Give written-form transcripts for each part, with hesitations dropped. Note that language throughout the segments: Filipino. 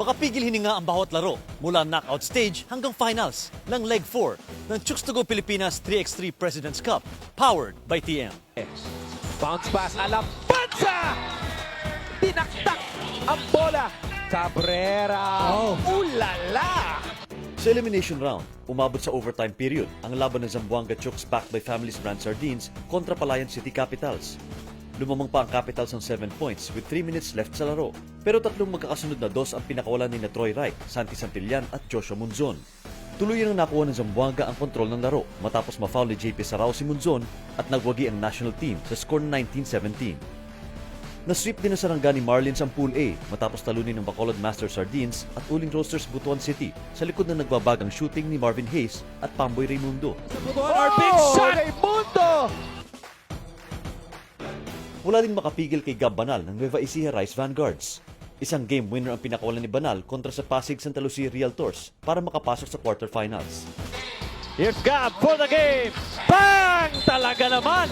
Makapigil hininga ang bawat laro mula knockout stage hanggang finals ng Leg 4 ng Chooks to Go Pilipinas 3x3 President's Cup powered by TM. Bounce pass, Alabanza! Tinaktak ang bola. Cabrera. Ulala! Sa elimination round, umabot sa overtime period ang laban ng Zamboanga Chooks backed by Families Brand Sardines kontra Palayan City Capitals. Lumamang pa ang Capitals ng 7 points with 3 minutes left sa laro. Pero tatlong magkakasunod na dos ang pinakawalan ni Troy Wright, Santi Santillan at Joshua Munzon. Tuluyan ang nakuha ng Zamboanga ang kontrol ng laro matapos ma-foul ni JP Sarao si Munzon at nagwagi ang national team sa score na 19-17. Na-sweep din ang Sarangani Marlins ang Pool A matapos talunin ng Bacolod Master Sardines at Uling Roasters Butuan City sa likod ng nagbabagang shooting ni Marvin Hayes at Pamboy Raimundo. Our big shot! Raimundo! Wala din makapigil kay Gab Banal ng Nueva Ecija Rice Vanguards. Isang game winner ang pinakawalan ni Banal kontra sa Pasig Santa Lucia Realtors para makapasok sa quarterfinals. Here's Gab for the game! Bang! Talaga naman!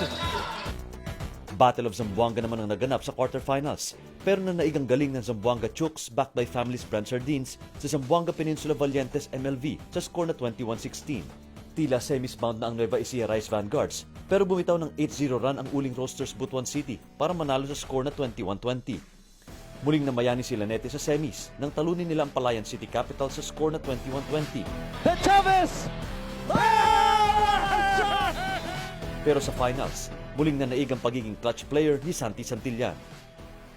Battle of Zamboanga naman ang naganap sa quarterfinals. Pero nanaigang galing ng Zamboanga Chooks backed by Families Brand Sardines sa Zamboanga Peninsula Valientes MLV sa score na 21-16. Tila semis bound na ang Nueva Ecija Rice Vanguards pero bumitaw ng 8-0 run ang Uling Roasters Butuan City para manalo sa score na 21-20. Muling namayani si Lanete sa semis nang talunin nila ang Palayan City Capital sa score na 21-20. The Chavez! Pero sa finals, muling nanaig ang pagiging clutch player ni Santi Santillan.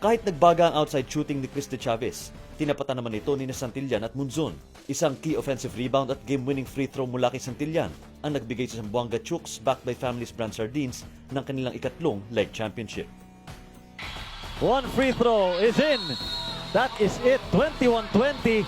Kahit nagbaga ang outside shooting ni Chris De Chavez, tinapatan naman ito ni Santillan at Munzon. Isang key offensive rebound at game-winning free throw mula kay Santillan ang nagbigay sa Zamboanga Chooks backed by Families Brand Sardines ng kanilang ikatlong leg championship. One free throw is in. That is it, 21-20.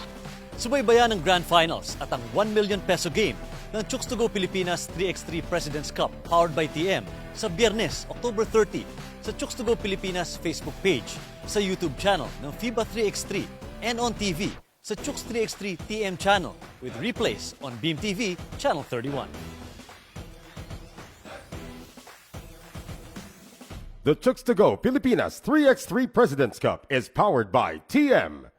Subaybayan ng Grand Finals at ang 1 million peso game ng Chooks to Go Pilipinas 3x3 President's Cup powered by TM sa Biyernes, October 30 sa Chooks to Go Pilipinas Facebook page, sa YouTube channel ng FIBA 3x3 and on TV sa Chooks 3x3 TM channel with replays on Beam TV Channel 31. The Chooks to Go Pilipinas 3x3 President's Cup is powered by TM.